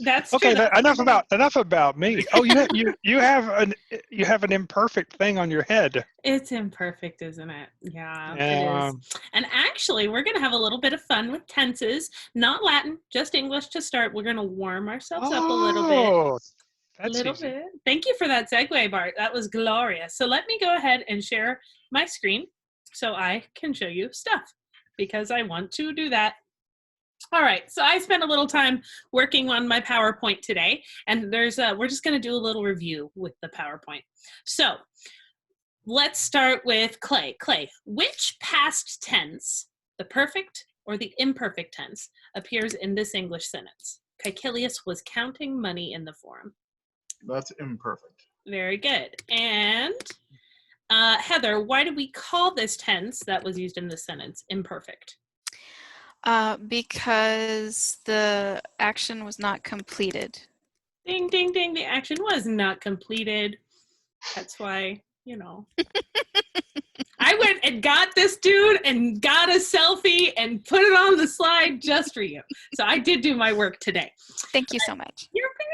That's Okay, true. enough about me. Oh, you have an imperfect thing on your head. It's imperfect, isn't it? Yeah, it is. Um, And actually, we're going to have a little bit of fun with tenses. Not Latin, just English to start. We're going to warm ourselves up a little bit. That's easy. Thank you for that segue, Bart. That was glorious. So let me go ahead and share my screen so I can show you stuff because I want to do that. All right, so I spent a little time working on my PowerPoint today, and we're just going to do a little review with the PowerPoint. So let's start with Clay. Clay, which past tense, the perfect or the imperfect tense, appears in this English sentence? Caecilius was counting money in the forum. That's imperfect. Very good. And Heather, why do we call this tense that was used in this sentence imperfect? Because the action was not completed. Ding, ding, ding. The action was not completed. That's why, I went and got this dude and got a selfie and put it on the slide just for you. So I did do my work today. Thank you so much. You're very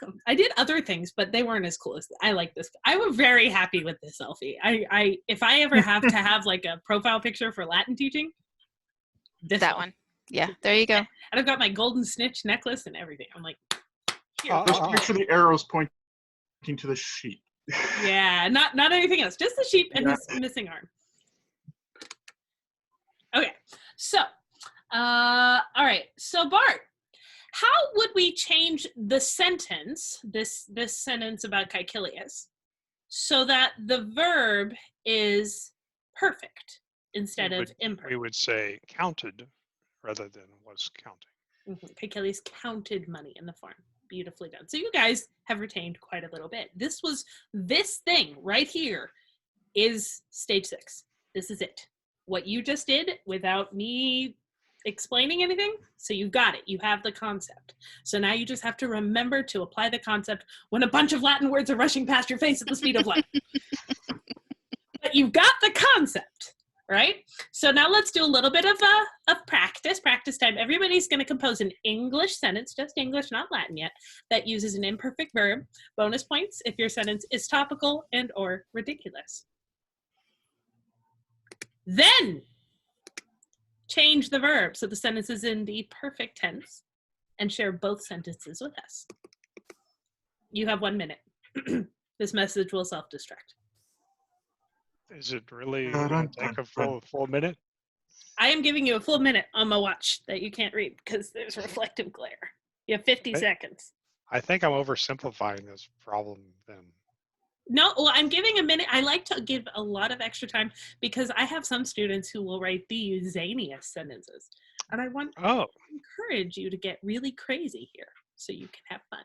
welcome. I did other things, but they weren't as cool as I like this. I was very happy with this selfie. If I ever have to have like a profile picture for Latin teaching, that one. Yeah, there you go. And I've got my golden snitch necklace and everything. I'm like, here. Just make sure the arrow's pointing to the sheep. Yeah, not anything else. Just the sheep and his missing arm. Okay, so, all right. So Bart, how would we change the sentence, this sentence about Caecilius, so that the verb is perfect instead of imperfect? We would say counted rather than was counting. Caecilius counted money in the farm. Beautifully done. So you guys have retained quite a little bit. This thing right here is stage 6. This is it. What you just did without me explaining anything. So you got it. You have the concept. So now you just have to remember to apply the concept when a bunch of Latin words are rushing past your face at the speed of light. But you've got the concept, right? So now let's do a little bit of practice time. Everybody's going to compose an English sentence, just English, not Latin yet, that uses an imperfect verb. Bonus points if your sentence is topical and or ridiculous. Then change the verb so the sentence is in the perfect tense and share both sentences with us. You have 1 minute. This message will self-destruct. Is it really going to take a full minute? I am giving you a full minute on my watch that you can't read because there's reflective glare. You have 50 seconds. I think I'm oversimplifying this problem then. No, well, I'm giving a minute. I like to give a lot of extra time because I have some students who will write the zaniest sentences. And I want to encourage you to get really crazy here so you can have fun.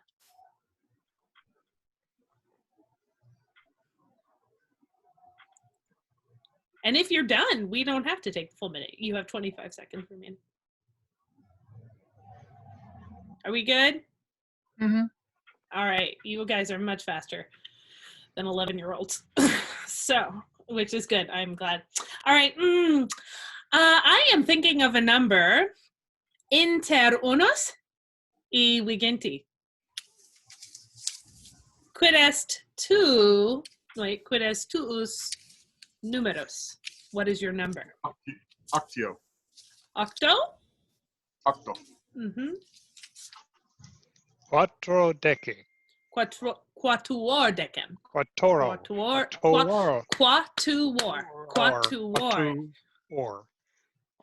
And if you're done, we don't have to take the full minute. You have 25 seconds remaining. Are we good? Mm-hmm. All right. You guys are much faster than 11-year-olds. So, which is good. I'm glad. All right. I am thinking of a number. Inter unos y vigenti. Quid est tuus números? What is your number? Octio. Octo? Octo. Mm-hmm. Quattrodecim. Quattuordecim. Quattoro.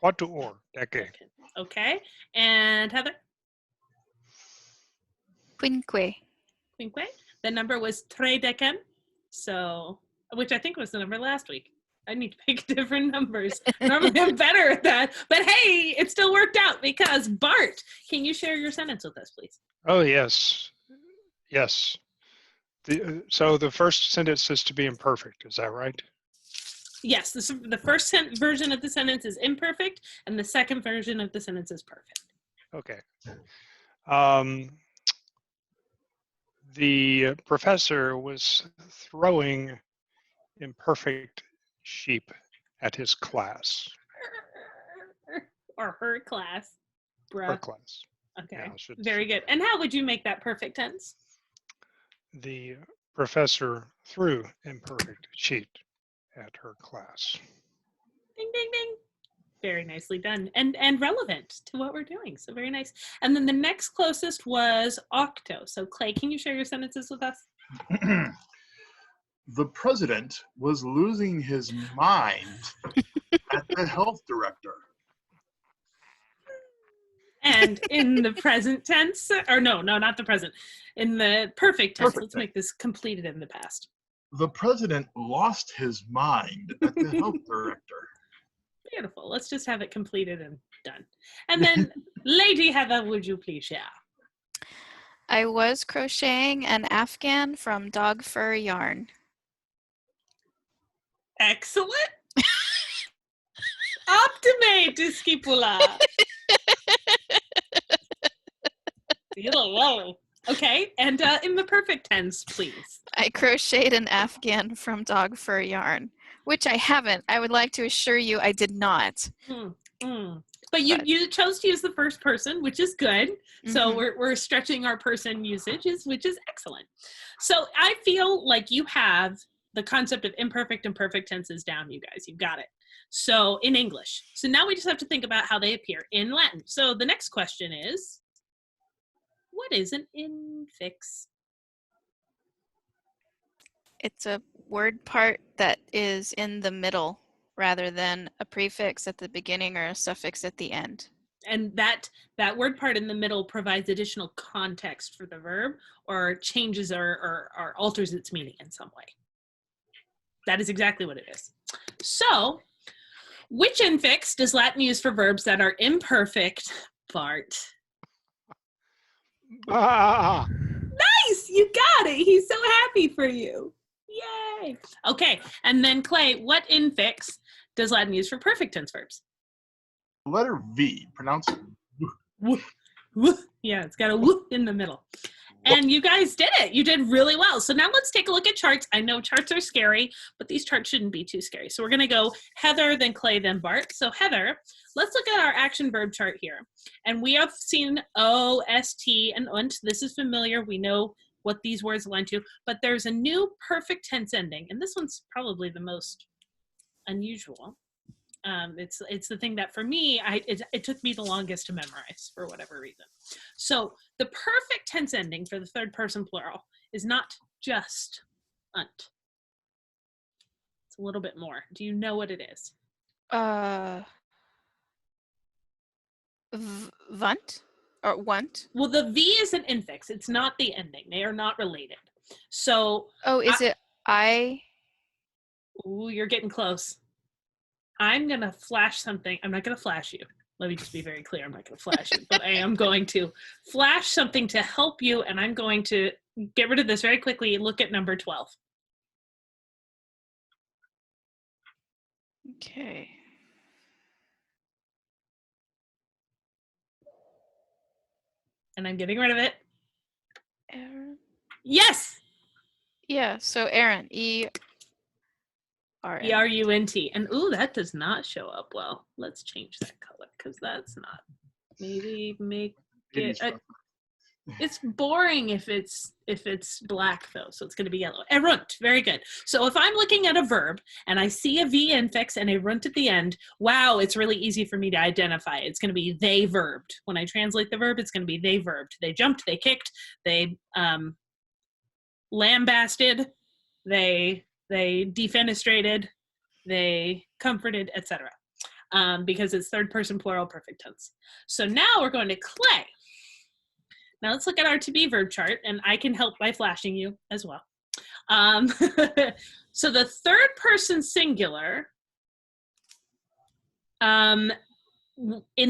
Quattuor. Okay. And Heather? Quinque. Quinque. The number was tredecim. So, which I think was the number last week. I need to pick different numbers. Normally I'm better at that. But hey, it still worked out because Bart, can you share your sentence with us, please? Oh, yes. Yes. So the first sentence is to be imperfect. Is that right? Yes. The first version of the sentence is imperfect, and the second version of the sentence is perfect. Okay. The professor was throwing imperfect sheep at his class. Or her class. Bruh. Her class. Okay, Yeah, should very good. And how would you make that perfect tense? The professor threw imperfect sheet at her class. Ding, ding, ding. Very nicely done and relevant to what we're doing. So very nice. And then the next closest was octo. So Clay, can you share your sentences with us? The president was losing his mind at the health director. And in the present tense, or no, not the present, in the perfect tense, Perfect let's tense. make this completed in the past. The president lost his mind at the health director. Beautiful. Let's just have it completed and done. And then, Lady Heather, would you please share? I was crocheting an afghan from dog fur yarn. Excellent. Optimate, discipula. Okay, and in the perfect tense, please. I crocheted an afghan from dog fur yarn, which I haven't. I would like to assure you I did not. But you chose to use the first person, which is good. So we're stretching our person usage, which is excellent. So I feel like you have the concept of imperfect and perfect tenses down, you guys. You've got it. So in English. So now we just have to think about how they appear in Latin. So the next question is, what is an infix? It's a word part that is in the middle rather than a prefix at the beginning or a suffix at the end. And that word part in the middle provides additional context for the verb or changes or alters its meaning in some way. That is exactly what it is. So, which infix does Latin use for verbs that are imperfect, Bart? Ah! Nice! You got it! He's so happy for you. Yay! Okay, and then Clay, what infix does Latin use for perfect tense verbs? Letter V, pronounced Woo. Woo. Yeah, it's got a whoop in the middle. And you guys did it. You did really well. So now let's take a look at charts. I know charts are scary, but these charts shouldn't be too scary. So we're going to go Heather, then Clay, then Bart. So Heather, let's look at our action verb chart here. And we have seen O, S, T, and unt. This is familiar. We know what these words align to. But there's a new perfect tense ending. And this one's probably the most unusual. It's the thing that for me, it took me the longest to memorize for whatever reason. So the perfect tense ending for the third person plural is not just unt. It's a little bit more. Do you know what it is? Vunt or want? Well, the V is an infix. It's not the ending. They are not related. So. Oh, is it I? Ooh, you're getting close. I'm going to flash something. I'm not going to flash you. Let me just be very clear. I'm not going to flash you, but I am going to flash something to help you, and I'm going to get rid of this very quickly. Look at number 12. Okay. And I'm getting rid of it. Aaron? Yes! Yeah, so Aaron, E-R-N. E-R-U-N-T. And ooh, that does not show up well. Let's change that color because that's not. Maybe make it. It's boring if it's black though, so it's going to be yellow. Erunt, very good. So if I'm looking at a verb and I see a V infix and a runt at the end, wow, it's really easy for me to identify. It's going to be they verbed. When I translate the verb, it's going to be they verbed. They jumped, they kicked, they lambasted, they defenestrated, they comforted, etc. Because it's third person plural perfect tense. So now we're going to Clay. Now let's look at our to be verb chart, and I can help by flashing you as well. So the third person singular in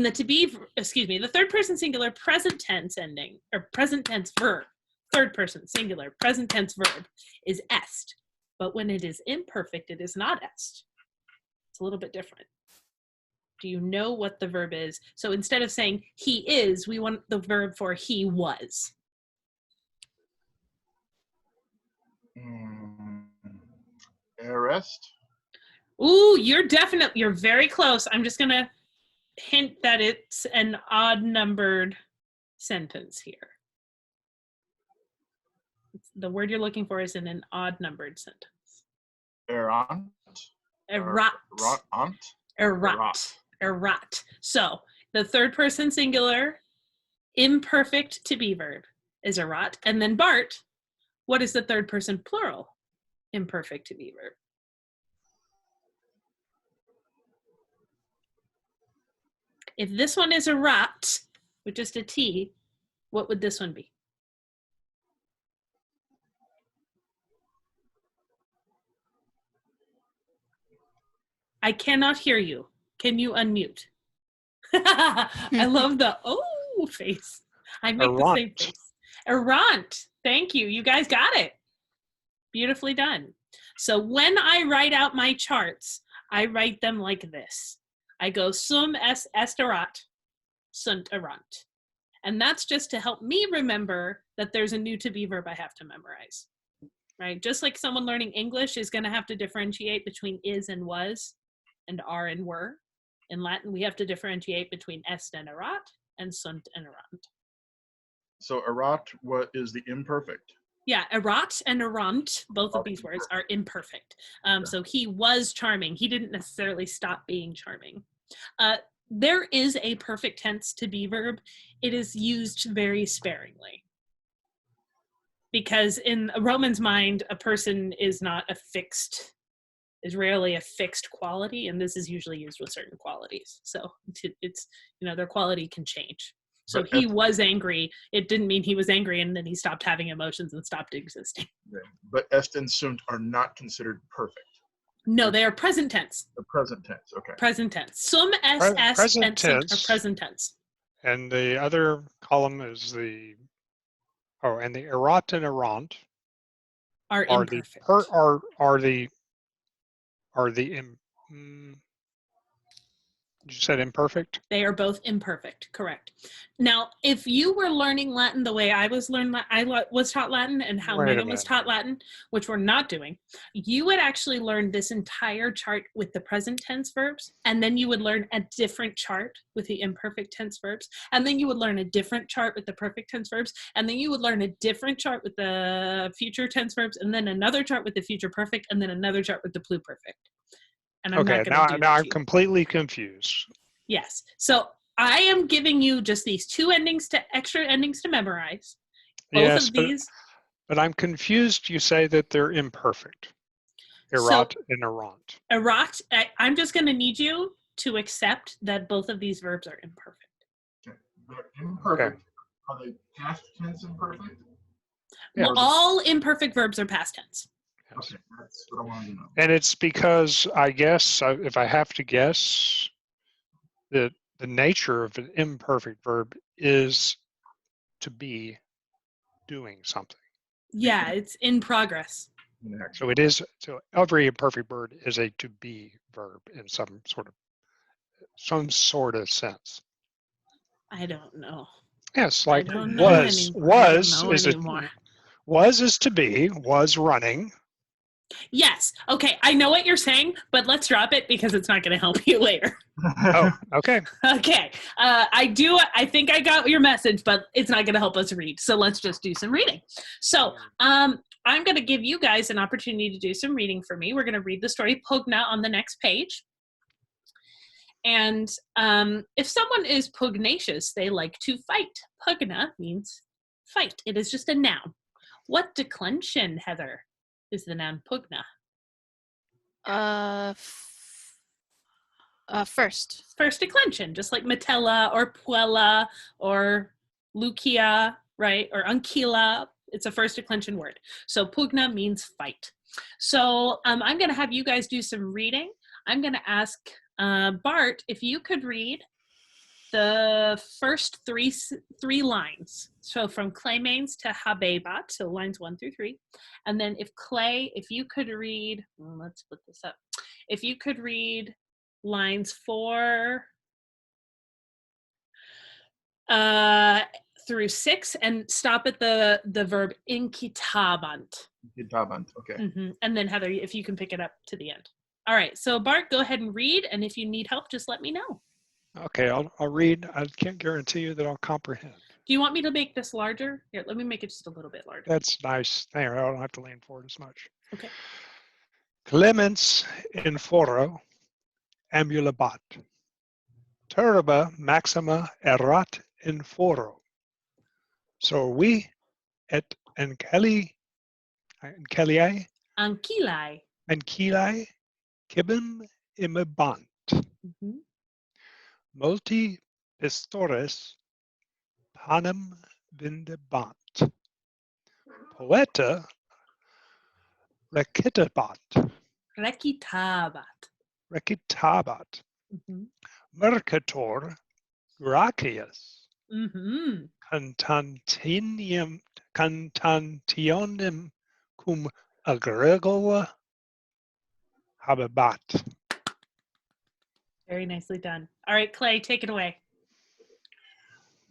the to be, the third person singular present tense ending, or present tense verb, third person singular present tense verb is est. But when it is imperfect, it is not est. It's a little bit different. Do you know what the verb is? So instead of saying he is, we want the verb for he was. Arrest. Ooh, you're very close. I'm just gonna hint that it's an odd numbered sentence here. The word you're looking for is in an odd numbered sentence. Errant. Errat. Errat. So the third person singular imperfect to be verb is errat. And then Bart, what is the third person plural imperfect to be verb? If this one is errat with just a T, what would this one be? I cannot hear you. Can you unmute? I love the oh face. I make the same face. Errant. Thank you. You guys got it. Beautifully done. So when I write out my charts, I write them like this. I go sum est erat, sunt errant. And that's just to help me remember that there's a new to be verb I have to memorize. Right? Just like someone learning English is going to have to differentiate between is and was and are and were. In Latin, we have to differentiate between est and erat and sunt and errant. So errat, what is the imperfect? Yeah, errat and errant, both of these words are imperfect. So he was charming. He didn't necessarily stop being charming. There is a perfect tense to be verb. It is used very sparingly. Because in a Roman's mind, a person is not a fixed, is rarely a fixed quality, and this is usually used with certain qualities. So it's, their quality can change. So he was angry. It didn't mean he was angry and then he stopped having emotions and stopped existing. But est and sunt are not considered perfect. No, they are present tense. The present tense, okay. Present tense. Sum, est, est, and sunt are present tense. And the other column is the, and the errat and errant are imperfect. You said imperfect? They are both imperfect, correct. Now, if you were learning Latin the way I was taught Latin and how Megan was taught Latin, which we're not doing, you would actually learn this entire chart with the present tense verbs, and then you would learn a different chart with the imperfect tense verbs, and then you would learn a different chart with the perfect tense verbs, and then you would learn a different chart with the future tense verbs, and then another chart with the future perfect, and then another chart with the pluperfect. And I'm okay, now I'm completely confused. Yes. So I am giving you just these two extra endings to memorize. Both of these. But I'm confused. You say that they're imperfect. Errat and errant. Errat, I'm just going to need you to accept that both of these verbs are imperfect. Okay. They're imperfect. Okay. Are they past tense imperfect? Yeah. Well, all imperfect verbs are past tense. Okay, that's what I wanted to know. And it's because, I guess, if I have to guess, that the nature of an imperfect verb is to be doing something. Yeah, it's in progress. So it is. So every imperfect verb is a to be verb in some sort of sense. I don't know. Yes, like was is to be, was running. Yes. Okay. I know what you're saying, but let's drop it because it's not going to help you later. Oh, okay. Okay. I think I got your message, but it's not going to help us read. So let's just do some reading. So I'm going to give you guys an opportunity to do some reading for me. We're going to read the story Pugna on the next page. And if someone is pugnacious, they like to fight. Pugna means fight. It is just a noun. What declension, Heather, is the noun pugna? First. First declension, just like metella or puella or lucia, right? Or unquila. It's a first declension word. So pugna means fight. So I'm going to have you guys do some reading. I'm going to ask Bart if you could read the first three lines. So from Claymanes to Habebat, so lines 1 through 3. And then if you could read, let's split this up. If you could read lines 4 through 6 and stop at the verb inkitabant. Inkitabant, okay. Mm-hmm. And then Heather, if you can pick it up to the end. All right, so Bart, go ahead and read. And if you need help, just let me know. Okay, I'll read. I can't guarantee you that I'll comprehend. Do you want me to make this larger? Here, let me make it just a little bit larger. That's nice. There, I don't have to lean forward as much. Okay. Clemens in foro ambulabat. Turba maxima erat in foro. So we et anceliae Ancili. anciliae cibum imebant. Mm-hmm. Multi pistores panem vindebant. Poeta recitabat. Recitabat. Mm-hmm. Mercator Gracias. Mm-hmm. Cantantionem cum agregola habebat. Very nicely done. All right, Clay, take it away.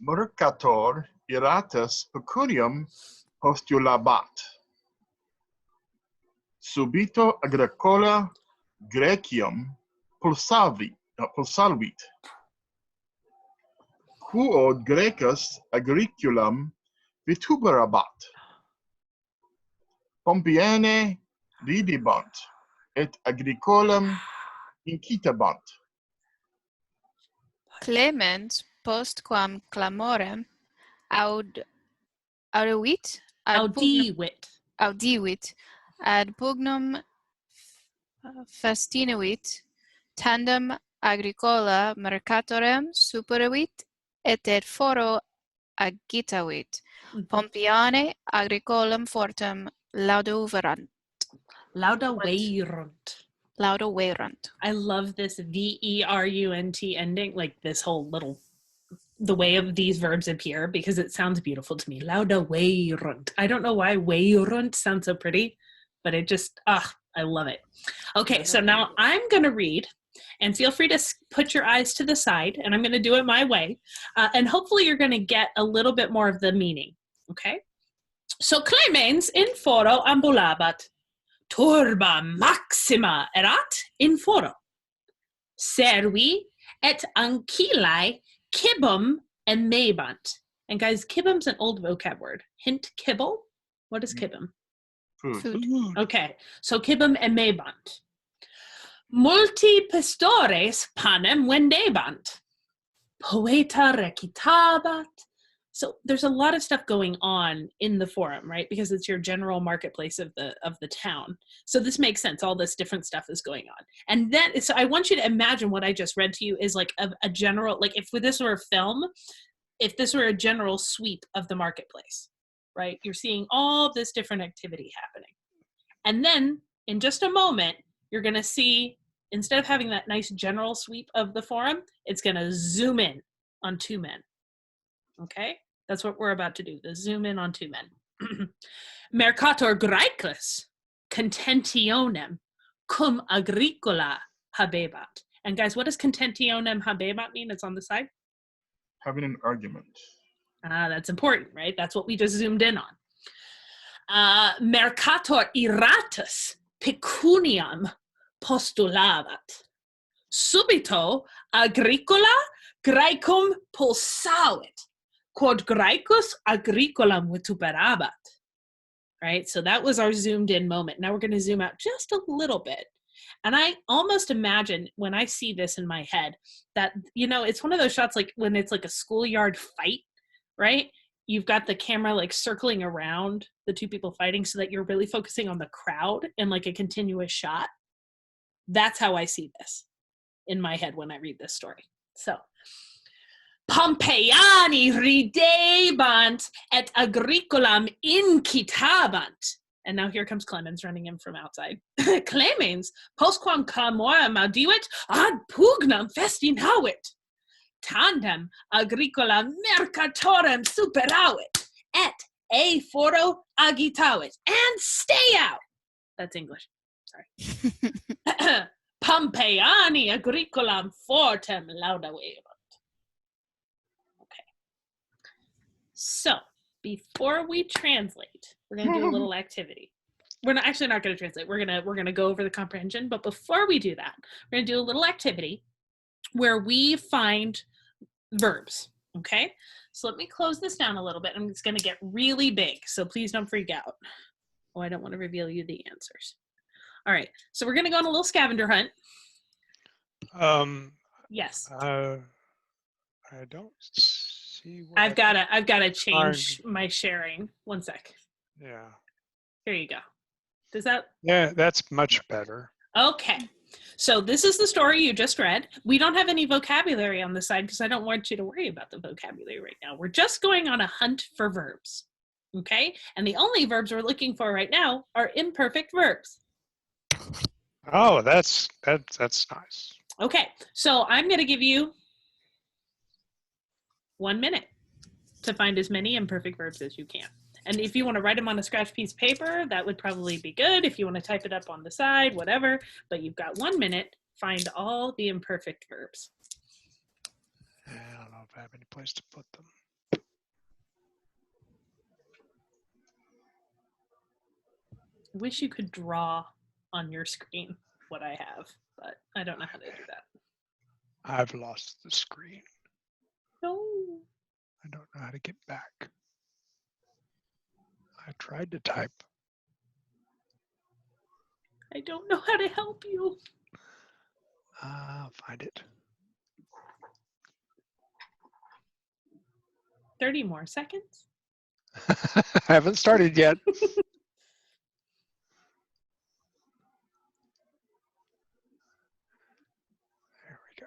Mercator iratus pecunium postulabat. Subito agricola Grecium pulsavit. Quod Grecus agriculum vituberabat. Pompiene ridibant, et agricolum incitabant. Clemens postquam clamorem audivit ad pugnum festinavit tandem agricola mercatorem superavit et foro agitavit. Pompiane agricolum fortem laudaverunt. Laudaverunt. I love this verunt ending, like this whole little, the way of these verbs appear, because it sounds beautiful to me. Laudaverunt. I don't know why verunt sounds so pretty, but it just, I love it. Okay, so now I'm going to read, and feel free to put your eyes to the side, and I'm going to do it my way, and hopefully you're going to get a little bit more of the meaning, okay? So Clemens in foro ambulabat, turba maxima erat in foro. Servi et ancillae cibum emebant. And guys, cibum's an old vocab word. Hint, kibble. What is cibum? Food. Okay, so cibum emebant. Multi pistores panem vendebant. Poeta recitabat. So there's a lot of stuff going on in the forum, right? Because it's your general marketplace of the town. So this makes sense. All this different stuff is going on. And then, so I want you to imagine what I just read to you is like a general, like if this were a film, if this were a general sweep of the marketplace, right? You're seeing all this different activity happening. And then in just a moment, you're going to see, instead of having that nice general sweep of the forum, it's going to zoom in on two men. Okay? That's what we're about to do, the zoom in on two men. Mercator Graecus contentionem cum agricola habebat. And guys, what does contentionem habebat mean? It's on the side. Having an argument. That's important, right? That's what we just zoomed in on. Mercator iratus pecuniam postulabat. Subito agricola Graecum pulsavit. Quod Graecus agricolam vituperabat. Right? So that was our zoomed in moment. Now we're going to zoom out just a little bit. And I almost imagine when I see this in my head that, you know, it's one of those shots like when it's like a schoolyard fight, right? You've got the camera like circling around the two people fighting so that you're really focusing on the crowd in like a continuous shot. That's how I see this in my head when I read this story. So, Pompeiani ridebant et agricolam incitabant. And now here comes Clemens running in from outside. Clemens, postquam clamorem audivet ad pugnam festinavit. Tandem agricola mercatorem superavit. Et a foro agitavit. And stay out. That's English. Sorry. Pompeiani agricolam fortem laudavit. So before we translate, we're going to do a little activity. We're not going to translate. We're going to go over the comprehension. But before we do that, we're going to do a little activity where we find verbs. Okay, so let me close this down a little bit. It's going to get really big, so please don't freak out. Oh, I don't want to reveal you the answers. All right, so we're going to go on a little scavenger hunt. Yes. I don't see what I've got to change my sharing. One sec. Yeah. Here you go. Does that? Yeah, that's much better. Okay. So this is the story you just read. We don't have any vocabulary on the side because I don't want you to worry about the vocabulary right now. We're just going on a hunt for verbs. Okay? And the only verbs we're looking for right now are imperfect verbs. Oh, that's nice. Okay. So I'm going to give you 1 minute to find as many imperfect verbs as you can. And if you want to write them on a scratch piece of paper, that would probably be good. If you want to type it up on the side, whatever. But you've got 1 minute. Find all the imperfect verbs. I don't know if I have any place to put them. I wish you could draw on your screen what I have, but I don't know how to do that. I've lost the screen. No. I don't know how to get back. I tried to type. I don't know how to help you. I'll find it. 30 more seconds. I haven't started yet. There we go.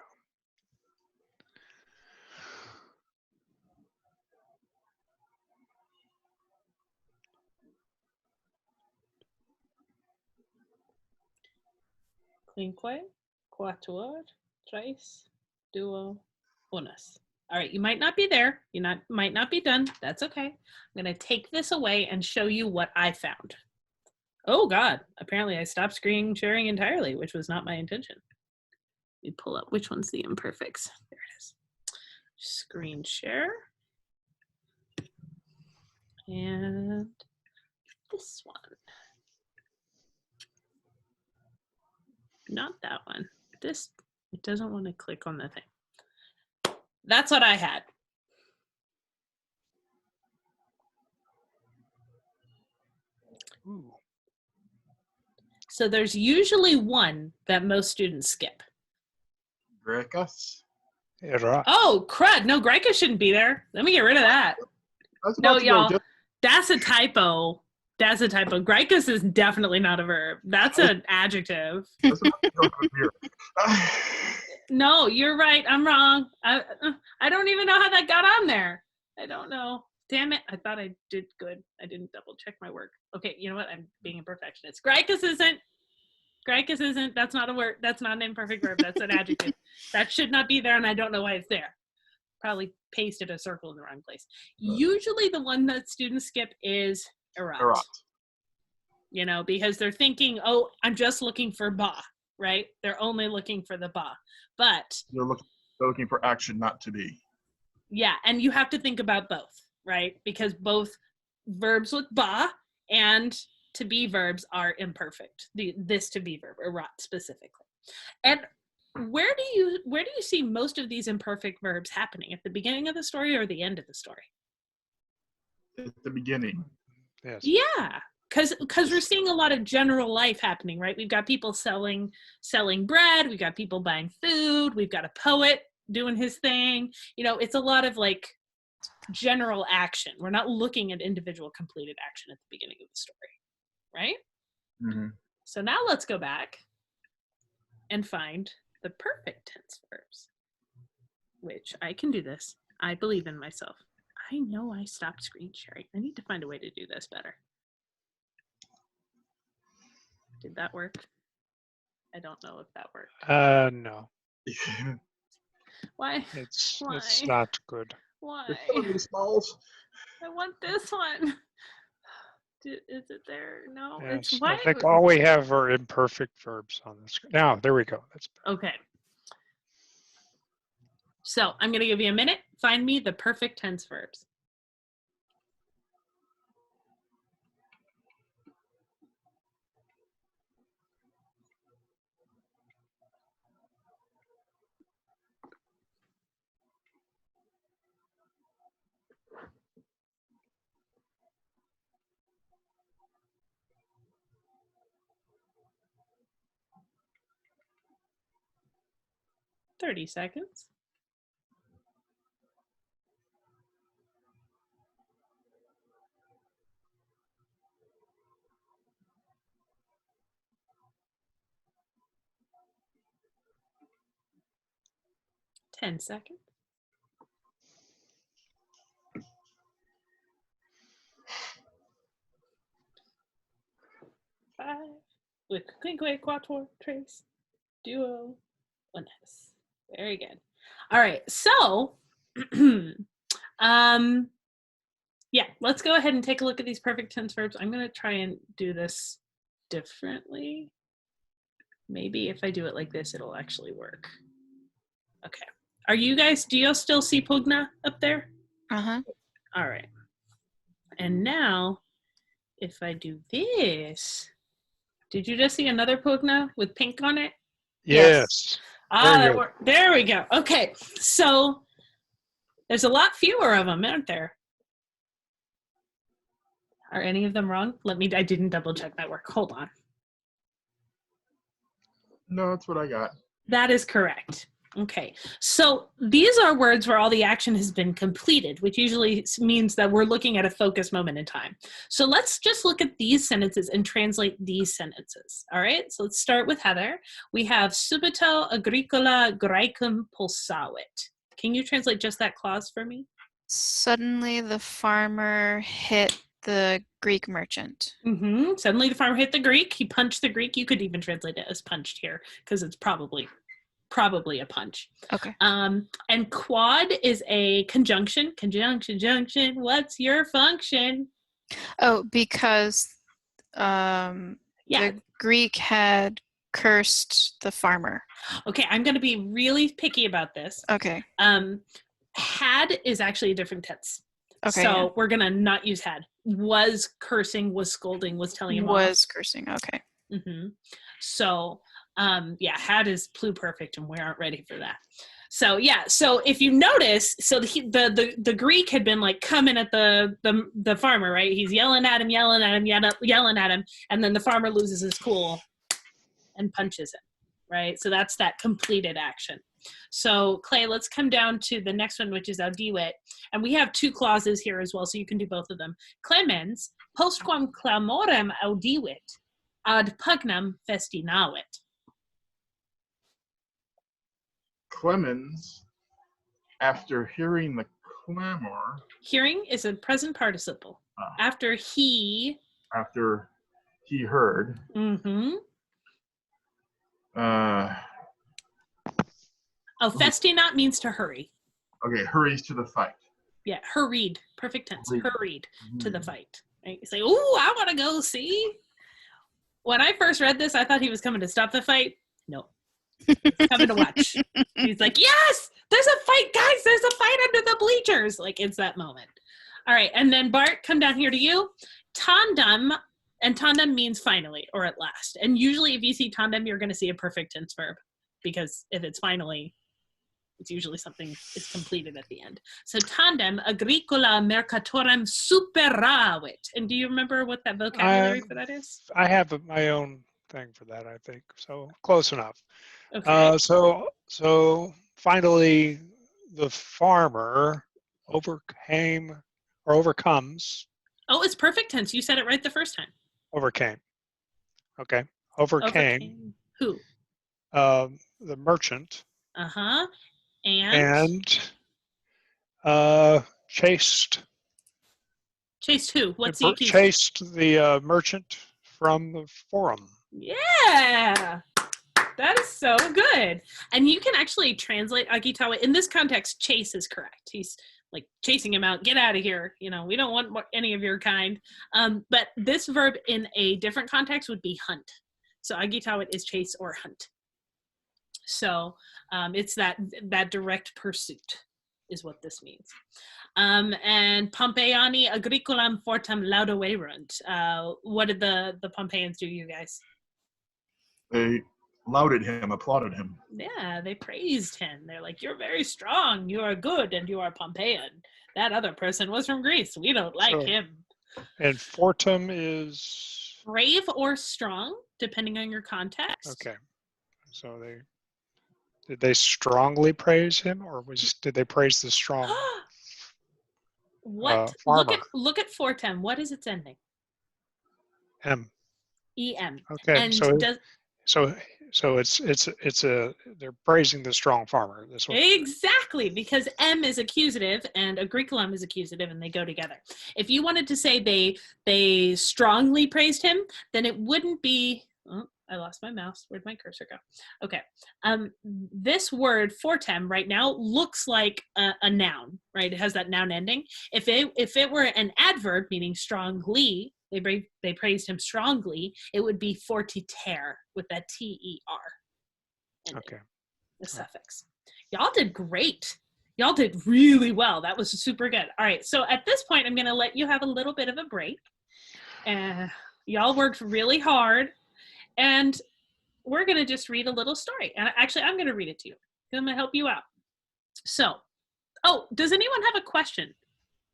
Quinque, quatuor, tres, duo, unas. All right, you might not be there. Might not be done. That's okay. I'm going to take this away and show you what I found. Oh, God. Apparently, I stopped screen sharing entirely, which was not my intention. Let me pull up which one's the imperfects. There it is. Screen share. And this one. Not that one. This, it doesn't want to click on the thing. That's what I had. Ooh. So there's usually one that most students skip. Grecus. Era. Oh, crud. No, Greca shouldn't be there. Let me get rid of that. No, y'all. That's a typo. That's a typo. Greicus is definitely not a verb. That's an adjective. No, you're right. I'm wrong. I don't even know how that got on there. I don't know. Damn it. I thought I did good. I didn't double check my work. Okay, you know what? I'm being a perfectionist. Greicus isn't. That's not a word. That's not an imperfect verb. That's an adjective. That should not be there, and I don't know why it's there. Probably pasted a circle in the wrong place. Usually the one that students skip is erat. You know, because they're thinking, oh, I'm just looking for ba, right? They're only looking for the ba. But They're looking for action, not to be. yeah, and you have to think about both, right? Because both verbs with ba and to be verbs are imperfect. This to be verb, erat specifically. And where do you see most of these imperfect verbs happening? At the beginning of the story or the end of the story? At the beginning. Yes. Yeah, because we're seeing a lot of general life happening, right? We've got people selling bread. We've got people buying food. We've got a poet doing his thing. You know, it's a lot of like general action. We're not looking at individual completed action at the beginning of the story, right? Mm-hmm. So now let's go back and find the perfect tense verbs, which I can do this. I believe in myself. I know I stopped screen sharing. I need to find a way to do this better. Did that work? I don't know if that worked. No. Why? It's Why? not good. Why? I want this one. Is it there? No, Yes. it's why. I think all we have are imperfect verbs on the screen. Now, there we go. That's better. Okay. So I'm going to give you a minute. Find me the perfect tense verbs. 30 seconds. Ten seconds. 5 with quinque, quattro, tres, duo, unes. Very good. All right, so yeah, let's go ahead and take a look at these perfect tense verbs. I'm going to try and do this differently. Maybe if I do it like this, it'll actually work. Okay. Are you guys, do you still see pugna up there? Uh-huh. All right. And now, if I do this, did you just see another pugna with pink on it? Yes. Very good. There we go. Okay, so there's a lot fewer of them, aren't there? Are any of them wrong? I didn't double check my work. Hold on. No, that's what I got. That is correct. Okay, so these are words where all the action has been completed, which usually means that we're looking at a focused moment in time. So let's just look at these sentences and translate these sentences. All right, so let's start with Heather. We have subito agricola graecum pulsavit. Can you translate just that clause for me? Suddenly the farmer hit the Greek merchant. Suddenly the farmer hit the Greek. He punched the Greek. You could even translate it as punched here because it's probably a punch. Okay. And quad is a conjunction. Conjunction. What's your function? Oh, because Yeah. the Greek had cursed the farmer. Okay, I'm going to be really picky about this. Okay. Had is actually a different tense. Okay. So we're going to not use had. Was cursing, was scolding, was telling him off. Was cursing. Okay. So had is pluperfect and we aren't ready for that. So yeah, so if you notice, so the Greek had been like coming at the farmer, right? He's yelling at him, and then the farmer loses his cool and punches him, right? So that's that completed action. So Clay, let's come down to the next one, which is audivet, and we have two clauses here as well, so you can do both of them. Clemens postquam clamorem audivit ad pugnam festinavit. Clemens, after hearing the clamor. Hearing is a present participle. After he heard. Festinat means to hurry. Okay, hurries to the fight. Yeah, hurried. Perfect tense. Hurried to the fight. Right? You say, "Ooh, I want to go see." When I first read this, I thought he was coming to stop the fight. No. He's coming to watch. He's like, "Yes, there's a fight, guys. There's a fight under the bleachers." Like, it's that moment. All right, and then Bart, come down here to you. Tandem, and tandem means finally or at last. And usually if you see tandem, you're going to see a perfect tense verb because if it's finally, it's usually something is completed at the end. So tandem agricola mercatorem superavit. And do you remember what that vocabulary for that is? I have my own thing for that, I think. So close enough. Okay. So finally, the farmer overcomes. Oh, it's perfect tense. You said it right the first time. Overcame. Okay. Overcame. Who? The merchant. And chased. Chased who? What's the accused? Chased the merchant from the forum. Yeah. That is so good. And you can actually translate agitawa. In this context, chase is correct. He's like chasing him out. Get out of here. You know, we don't want any of your kind. But this verb in a different context would be hunt. So agitawa is chase or hunt. So it's that direct pursuit is what this means. And Pompeiani agricolam fortem laudaverunt. What did the Pompeians do, you guys? They lauded him, applauded him. Yeah, they praised him. They're like, "You're very strong, you are good, and you are Pompeian. That other person was from Greece. We don't like him." And fortem is? Brave or strong, depending on your context. Okay. So Did they strongly praise him, or did they praise the strong What? farmer? Look at Fortem. What is its ending? M. EM. Okay, And so they're praising the strong farmer. That's what. Exactly, because M is accusative and agriculum is accusative, and they go together. If you wanted to say they strongly praised him, then it wouldn't be. Oh, I lost my mouse. Where'd my cursor go? Okay. This word fortem right now looks like a noun, right? It has that noun ending. If it were an adverb meaning strongly, they praised him strongly, it would be fortiter with that ter. Okay. The suffix. Y'all did great. Y'all did really well. That was super good. All right. So at this point, I'm going to let you have a little bit of a break. Y'all worked really hard. And we're going to just read a little story. And actually, I'm going to read it to you. I'm going to help you out. So, does anyone have a question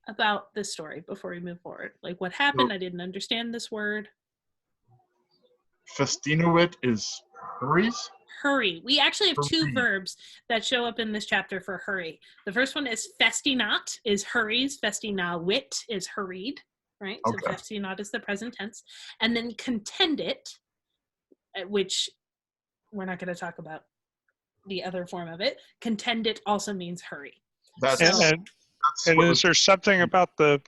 about this story before we move forward? Like what happened? I didn't understand this word. Festinowit is hurries? Hurry. We actually have two Hurry. verbs that show up in this chapter for hurry. The first one is festinat is hurries. Festinawit is hurried, right? So Okay. festinat is the present tense. And then contendit, which we're not going to talk about the other form of it. Contendit also means hurry. That's, So- that's And what is there something about the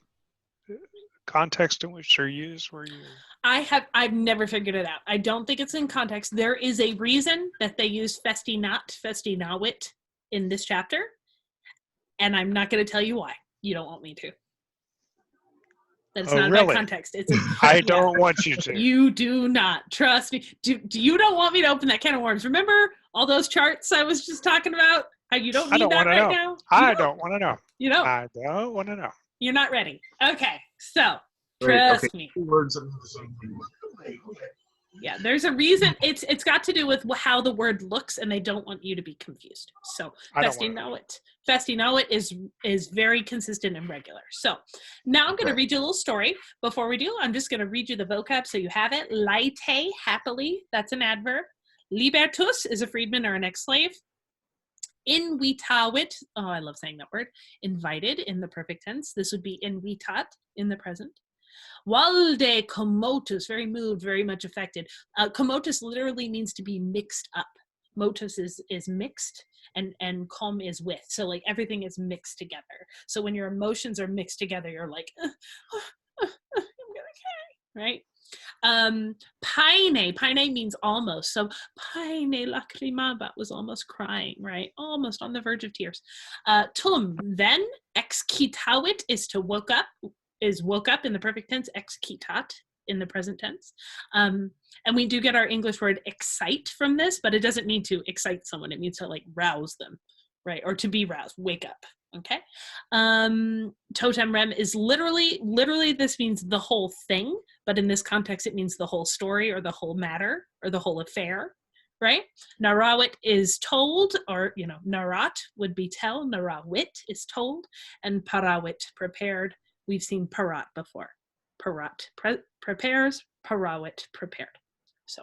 context in which they're used where you? I've never figured it out. I don't think it's in context. There is a reason that they use festinat, festinawit in this chapter, and I'm not going to tell you why. You don't want me to. That is Oh, not really? about context. It's I don't want you to. You do not. Trust me. You don't want me to open that can of worms. Remember all those charts I was just talking about? How you don't I need don't that want to right know. now? I don't want to know. You don't. I don't want to know. You're not ready. Okay. So, Wait, trust okay. me. Two words that mean the same thing. Yeah, there's a reason. It's got to do with how the word looks, and they don't want you to be confused. So I don't wanna know. festinawit is very consistent and regular. So now I'm going to Okay. read you a little story. Before we do, I'm just going to read you the vocab so you have it. Laite, happily, that's an adverb. Libertus is a freedman or an ex-slave. Invitavit, oh, I love saying that word. Invited in the perfect tense. This would be invitat in the present. Valde commotus, very moved, very much affected. Commotus literally means to be mixed up. Motus is mixed, and com is with. So like everything is mixed together. So when your emotions are mixed together, you're like, I'm gonna cry, right? Paine means almost. So paine lacrimaba was almost crying, right? Almost on the verge of tears. Tum, then, excitavit is to woke up in the perfect tense, excitat in the present tense. And we do get our English word excite from this, but it doesn't mean to excite someone. It means to like rouse them, right? Or to be roused, wake up, okay? Totem rem is literally this means the whole thing, but in this context, it means the whole story or the whole matter or the whole affair, right? Narawit is told, or, narat would be tell, narawit is told, and parawit, prepared. We've seen parat before. Parat prepares, parawit prepared. So,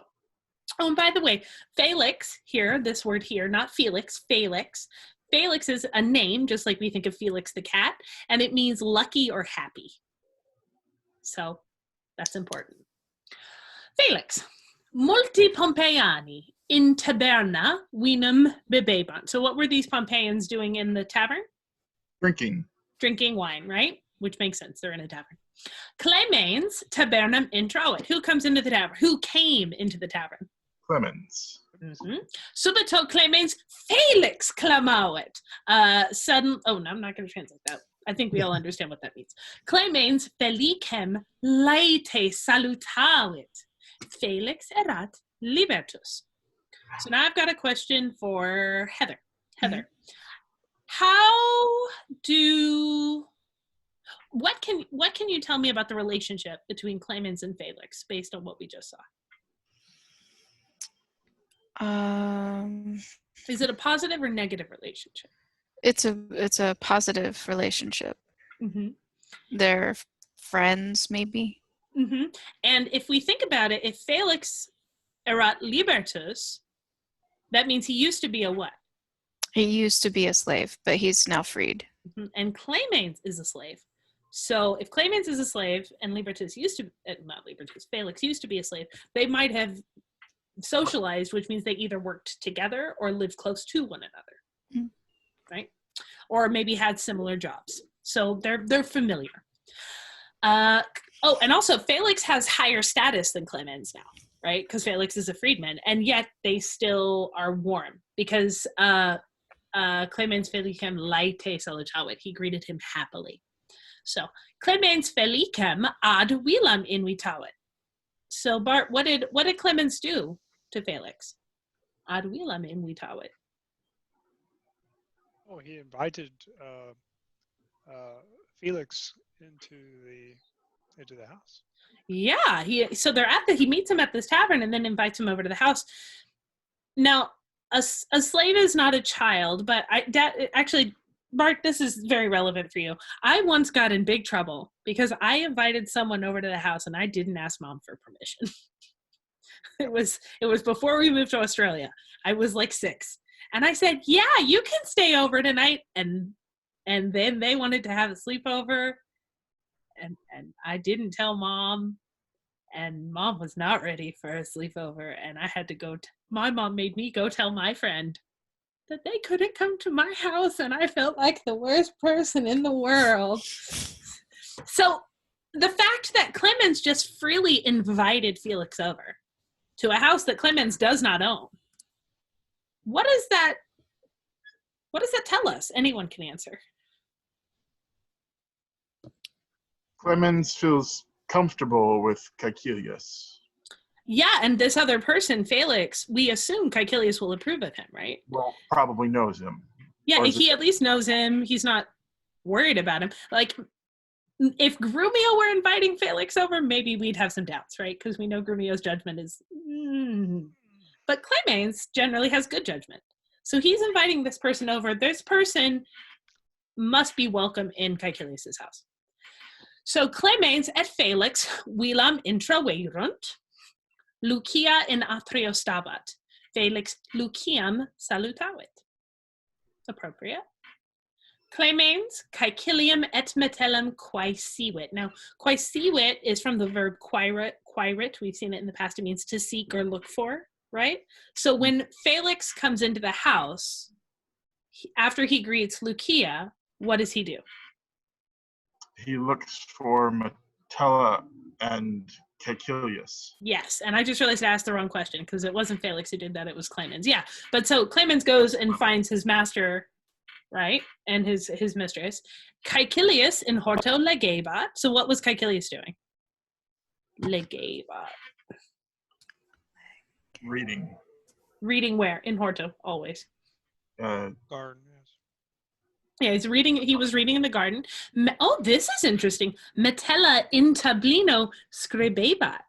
and by the way, Felix here, this word here, not Felix, Felix. Felix is a name, just like we think of Felix the cat, and it means lucky or happy. So that's important. Felix, multi Pompeiani in taberna vinum bebeban. So what were these Pompeians doing in the tavern? Drinking Wine, right? Which makes sense. They're in a tavern. Clemens tabernum intrawit. Who comes into the tavern? Who came into the tavern? Clemens. Mm-hmm. Subito Clemens Felix clamavit. No, I'm not going to translate that. I think we all understand what that means. Clemens felicem laite salutavit. Felix erat libertus. So now I've got a question for Heather. Heather, what can you tell me about the relationship between Clemens and Felix based on what we just saw? Is it a positive or negative relationship? It's a positive relationship. Mm-hmm. They're friends, maybe. Mm-hmm. And if we think about it, if Felix erat libertus, that means he used to be a what? He used to be a slave, but he's now freed. And Claymanes is a slave. So if Claymanes is a slave and Libertas used to, not Libertas, Felix used to be a slave, they might have socialized, which means they either worked together or lived close to one another, right? Or maybe had similar jobs. So they're familiar. And also Felix has higher status than Clemens now, right? Because Felix is a freedman, and yet they still are warm because Clemens Felicem laite salutavit. He greeted him happily. So Clemens Felicem ad Wilam invitavit. So Bart, what did Clemens do to Felix? Ad Wilam invitavit. Oh, he invited Felix into the house. Yeah, he meets him at this tavern and then invites him over to the house. Now, a slave is not a child, but actually, Bart, this is very relevant for you. I once got in big trouble because I invited someone over to the house and I didn't ask Mom for permission. It was before we moved to Australia. I was like 6. And I said, yeah, you can stay over tonight. And then they wanted to have a sleepover. And I didn't tell Mom. And Mom was not ready for a sleepover. And I had to go. My mom made me go tell my friend that they couldn't come to my house. And I felt like the worst person in the world. So the fact that Clemens just freely invited Felix over to a house that Clemens does not own, what does that tell us? Anyone can answer. Clemens feels comfortable with Caecilius. Yeah, and this other person, Felix, we assume Caecilius will approve of him, right? Well, probably knows him. Yeah, he at least knows him. He's not worried about him. Like, if Grumio were inviting Felix over, maybe we'd have some doubts, right? Because we know Grumio's judgment is... But Clemens generally has good judgment. So he's inviting this person over. This person must be welcome in Caecilius' house. So Clemens et Felix Wilam intraveirunt, Lucia in atrio stabat, Felix Luciam salutavit. Appropriate. Clemens Caecilium et Metellum quaesivit. Now, quaesivit is from the verb quairit. We've seen it in the past. It means to seek or look for, right? So when Felix comes into the house, after he greets Lucia, what does he do? He looks for Metella and Caecilius. Yes, and I just realized I asked the wrong question because it wasn't Felix who did that, it was Clemens. Yeah, but so Clemens goes and finds his master, right, and his mistress. Caecilius in horto legebat. So what was Caecilius doing? Legebat. Reading. Reading where? In horto, always. Garden, yes. Yeah, he was reading in the garden. Oh, this is interesting. Metella in tablino scribebat.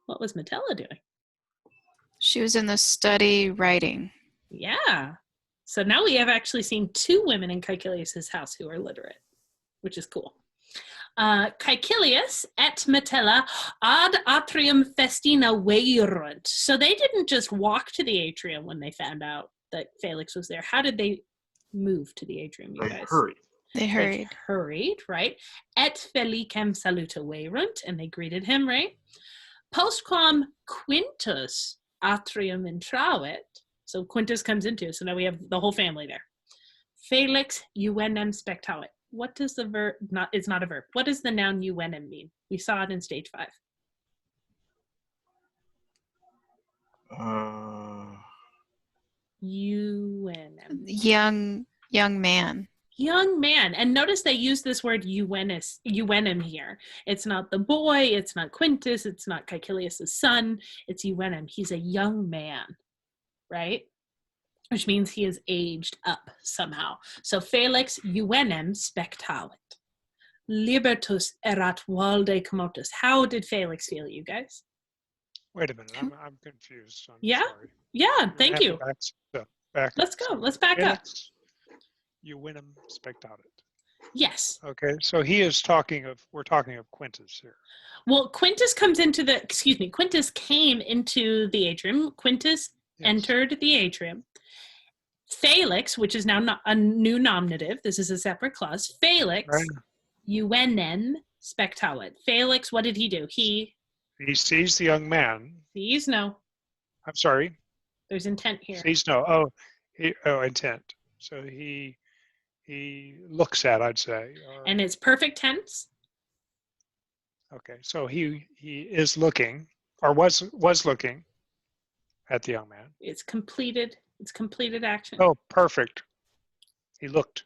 What was Metella doing? She was in the study writing. Yeah. So now we have actually seen 2 women in Caecilius' house who are literate, which is cool. Caecilius et Metella ad atrium festina veirunt. So they didn't just walk to the atrium when they found out that Felix was there. How did they move to the atrium, you guys? They hurried. They hurried, right? Et felicem saluta veirunt, and they greeted him, right? Postquam Quintus atrium intravit. So Quintus comes into, so now we have the whole family there. Felix uenem spectavit. What does the verb, it's not a verb. What does the noun uenem mean? We saw it in stage 5. Uenem. Young man. Young man. And notice they use this word uenem here. It's not the boy, it's not Quintus, it's not Caecilius' son, it's uenem. He's a young man, right? Which means he is aged up somehow. So Felix uenem spectavit. Libertus erat valde commotus. How did Felix feel, you guys? Wait a minute, I'm confused. I'm Yeah? sorry. Yeah, thank you. Back Let's go. Let's back up. You win him, spectavit. Yes. Okay, so we're talking of Quintus here. Well, Quintus came into the atrium. Quintus entered the atrium. Felix, which is now a new nominative. This is a separate clause. Felix, Right. UNN spectawit. Felix, what did he do? He sees the young man. sees no. I'm sorry. There's intent here. Sees no. Oh, intent. So he looks at, I'd say. Or, And it's perfect tense. okay. So he is looking, or was looking at the young man. It's completed. It's completed action. Oh, perfect. He looked.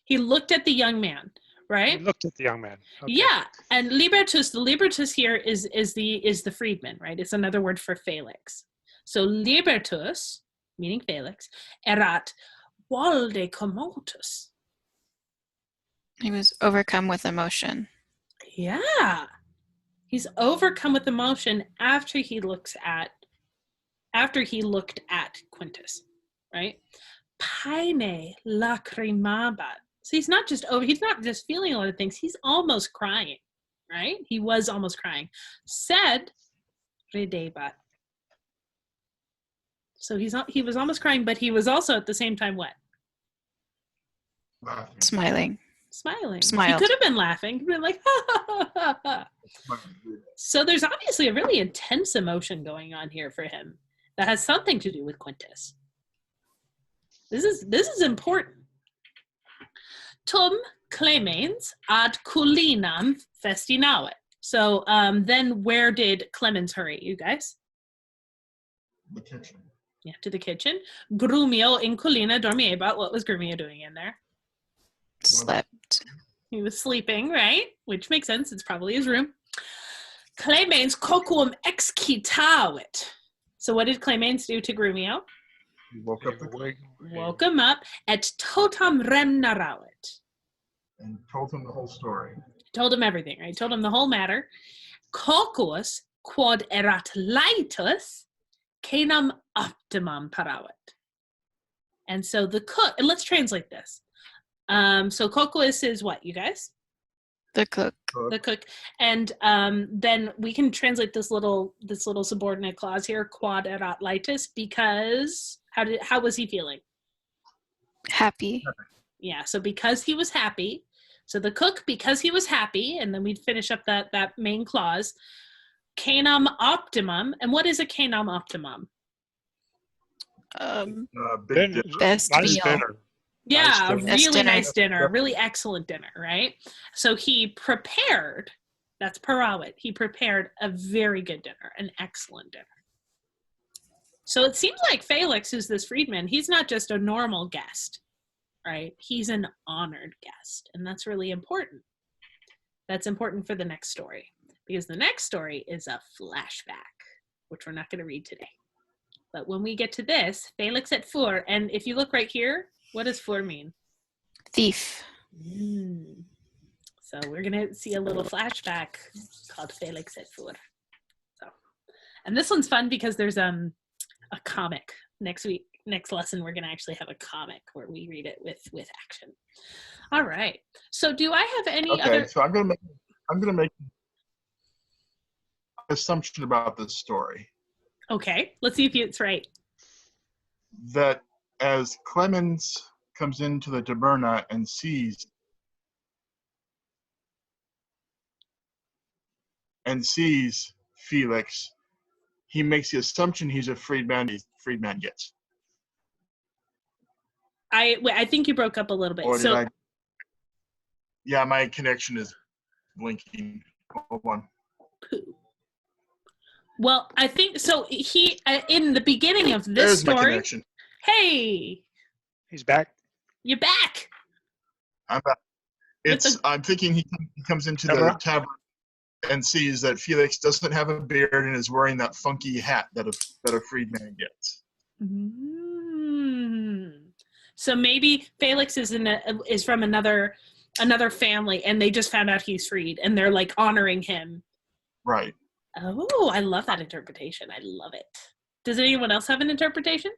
He looked at the young man, He right? looked at the young man. Okay. Yeah. And libertus, the libertus here is the freedman, right? It's another word for Felix. So libertus, meaning Felix, erat valde commotus. He was overcome with emotion. Yeah. He's overcome with emotion after he looked at Quintus, right? Paine lacrimabat. So he's not just feeling a lot of things, he's almost crying, right? He was almost crying. Sed ridebat. So he was almost crying, but he was also at the same time what? Laughing. Smiling. Smiling. Smiled. He could have been laughing. He'd been like, ha, ha, ha, ha, ha. So there's obviously a really intense emotion going on here for him that has something to do with Quintus. This is important. Tum clemens ad culinam festinavit. So then where did Clemens hurry, you guys? The kitchen. Yeah, to the kitchen. Grumio in culina dormiebat. What was Grumio doing in there? Slept. He was sleeping, right? Which makes sense. It's probably his room. Clemens coquum excitavit. So what did Clemens do to Grumio? He woke up the cook Woke him up at totam remnaravit. and told him the whole story. Told him everything, right? Told him the whole matter. Coquus quod erat laetus canam optimum paravit. And so the cook, and let's translate this. So coquus is what, you guys? The cook. The cook. And then we can translate this little subordinate clause here, quod erat laetus, because how was he feeling? Happy. Yeah, so because he was happy. So the cook, because he was happy, and then we'd finish up that main clause. Canam optimum. And what is a canam optimum? Big dinner. Best Nice meal. dinner. Yeah, Nice a dinner. really Best dinner. nice dinner, a really excellent dinner, right? So he prepared, that's parawit, he prepared a very good dinner, an excellent dinner. So it seems like Felix, who's this freedman, he's not just a normal guest, right? He's an honored guest, and that's really important. That's important for the next story, because the next story is a flashback, which we're not going to read today. But when we get to this, Felix at Fur, and if you look right here, what does Fur mean? Thief. So we're going to see a little flashback called Felix at Fur. So, and this one's fun because there's a comic next week. Next lesson, we're going to actually have a comic where we read it with action. All right. So do I have any other? So I'm gonna make an assumption about this story. Okay. Let's see if it's right. That as Clemens comes into the taberna and sees Felix, he makes the assumption he's a freedman. Freedman gets. I think you broke up a little bit. Or So yeah, my connection is blinking. Hold on. well, I think so. He in the beginning of this There's my story. connection. Hey, He's back. you're back. I'm back. I'm thinking he comes into the tavern and sees that Felix doesn't have a beard and is wearing that funky hat that a freedman gets. So maybe Felix is from another family, and they just found out he's freed, and they're like honoring him. Right. Oh, I love that interpretation. I love it. Does anyone else have an interpretation?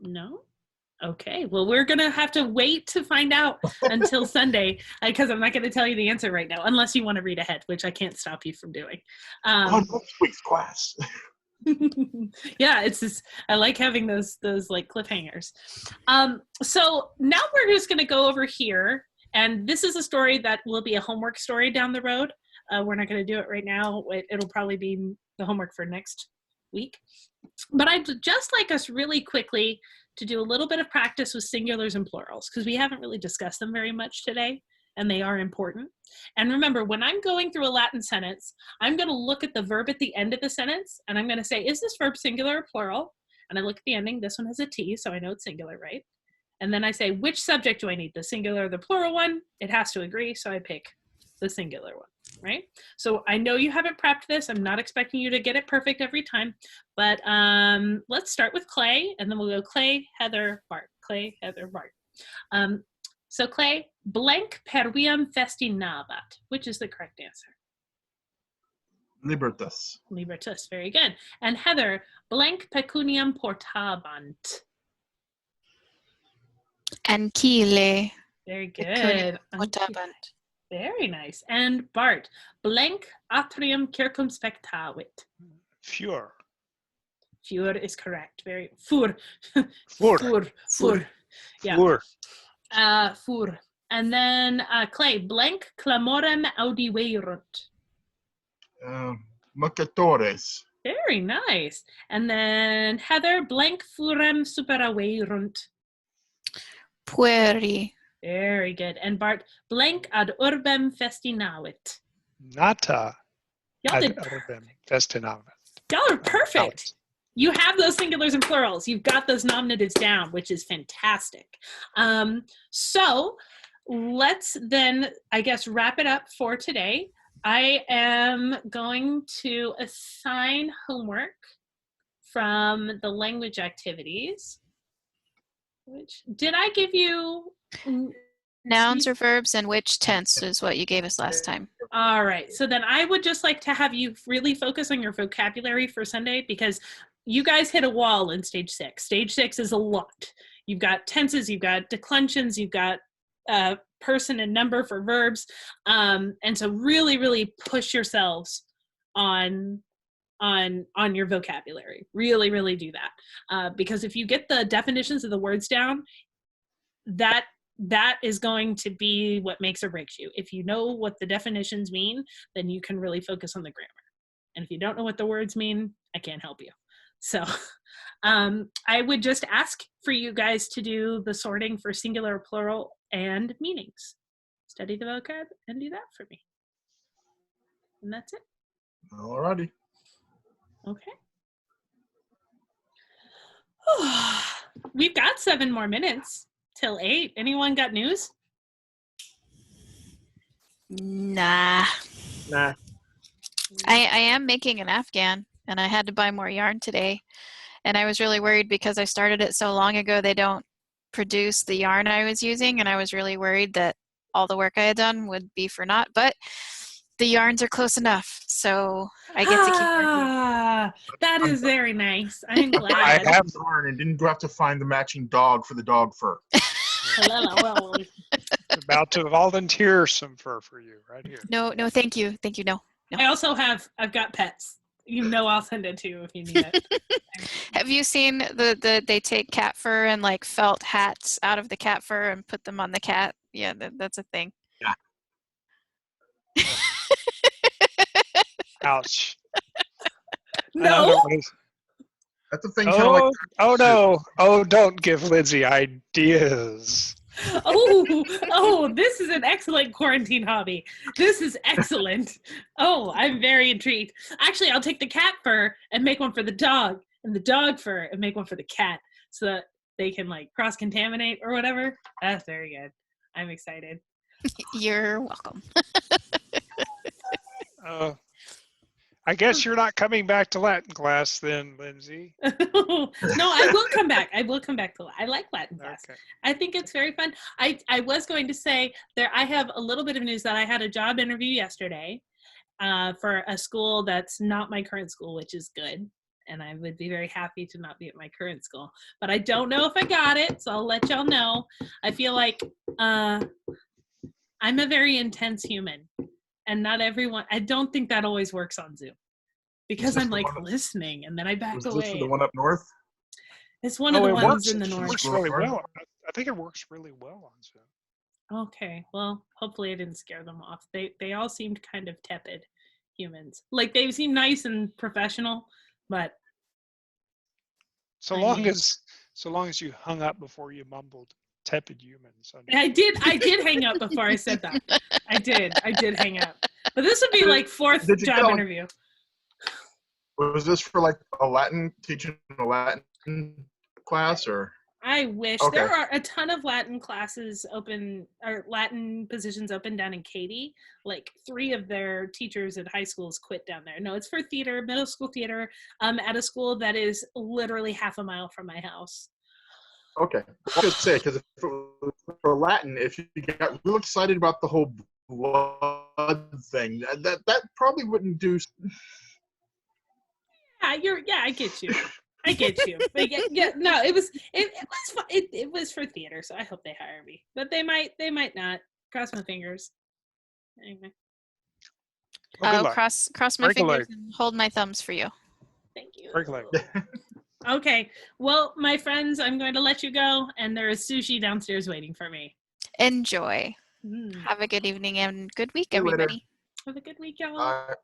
No? Okay. Well, we're going to have to wait to find out until Sunday, because I'm not going to tell you the answer right now, unless you want to read ahead, which I can't stop you from doing. On next week's class. Yeah, it's just, I like having those like cliffhangers. So now we're just going to go over here, and this is a story that will be a homework story down the road. We're not going to do it right now. It'll probably be the homework for next week. But I'd just like us really quickly to do a little bit of practice with singulars and plurals, because we haven't really discussed them very much today, and they are important. And remember, when I'm going through a Latin sentence, I'm going to look at the verb at the end of the sentence, and I'm going to say, is this verb singular or plural? And I look at the ending. This one has a T, so I know it's singular, right? And then I say, which subject do I need, the singular or the plural one? It has to agree, so I pick the singular one, right? So I know you haven't prepped this. I'm not expecting you to get it perfect every time, but let's start with Clay, and then we'll go Clay, Heather, Bart. Clay, Heather, Bart. So Clay, blank perviam festinavat. Which is the correct answer? Libertas. Libertas, very good. And Heather, blank pecuniam portabant. Ancile. Very Pecuniam good. portabant. Very nice. And Bart, blank atrium circumspectavit. Fur. Fur is correct. Very fur. Fur. Fur. Yeah. Fur. Fur. And then Clay, blank clamorem audiverunt. Mucatores. Very nice. And then Heather, blank furem superaverunt. Pueri. Very good. And Bart, blank ad urbem festinavit. Nata. Y'all ad did urbem festinavit. Y'all are perfect. You have those singulars and plurals. You've got those nominatives down, which is fantastic. So let's then, I guess, wrap it up for today. I am going to assign homework from the language activities. Which did I give you? Nouns or verbs and which tense is what you gave us last time. All right. So then I would just like to have you really focus on your vocabulary for Sunday, because you guys hit a wall in stage 6. Stage 6 is a lot. You've got tenses, you've got declensions, you've got person and number for verbs. And so really, really push yourselves on your vocabulary. Really, really do that. Because if you get the definitions of the words down, that is going to be what makes or breaks you. If you know what the definitions mean, then you can really focus on the grammar. And if you don't know what the words mean, I can't help you. So I would just ask for you guys to do the sorting for singular, plural, and meanings. Study the vocab and do that for me. And that's it. Alrighty. Okay. We've got 7 more minutes till 8. Anyone got news? Nah. I am making an Afghan, and I had to buy more yarn today. And I was really worried because I started it so long ago, they don't produce the yarn I was using, and I was really worried that all the work I had done would be for naught. But the yarns are close enough, so I get to keep working. That is very nice. I'm glad. I have yarn and didn't have to find the matching dog for the dog fur. About to volunteer some fur for you right here. No, thank you. Thank you, no. I've got pets. You know I'll send it to you if you need it. Have you seen they take cat fur and like felt hats out of the cat fur and put them on the cat? Yeah, that's a thing. Yeah. Ouch. No. That's a thing. Kind of like Oh no. Oh, don't give Lindsay ideas. Oh, this is an excellent quarantine hobby. This is excellent. Oh, I'm very intrigued. Actually, I'll take the cat fur and make one for the dog, and the dog fur and make one for the cat, so that they can like cross-contaminate or whatever. That's very good. I'm excited. You're welcome. I guess you're not coming back to Latin class then, Lindsay. No, I will come back. I like Latin class. Okay. I think it's very fun. I was going to say I have a little bit of news that I had a job interview yesterday for a school that's not my current school, which is good. And I would be very happy to not be at my current school. But I don't know if I got it, so I'll let y'all know. I feel like I'm a very intense human. And not everyone, I don't think that always works on Zoom. because this I'm the like one- listening, and then I back Was this away. for the one up north? It's one of the ones in the It north. works really well. I think it works really well on Zoom. Okay, well, hopefully I didn't scare them off. They all seemed kind of tepid humans. Like they seem nice and professional, but So I long mean- as you hung up before you mumbled tepid humans. I did hang up before I said that. I did hang up. But this would be like fourth Did you job tell- interview. Was this for like teaching a Latin class or? I wish. Okay. There are a ton of Latin classes open, or Latin positions open down in Katy. Like 3 of their teachers at high schools quit down there. No, it's for theater, middle school theater, at a school that is literally half a mile from my house. Okay, I was gonna say, because if it was for Latin, if you got real excited about the whole blood thing, that probably wouldn't do. Yeah, I get you. I get you. But yeah, no, it was fun. It was for theater, so I hope they hire me. But they might not. Cross my fingers. Anyway, Well, good Oh, luck. cross my Break a fingers leg. and hold my thumbs for you. thank you. Break a leg. Okay, well, my friends, I'm going to let you go, and there is sushi downstairs waiting for me. Enjoy. Mm. Have a good evening and good week, See you later. everybody. Have a good week, y'all. Bye.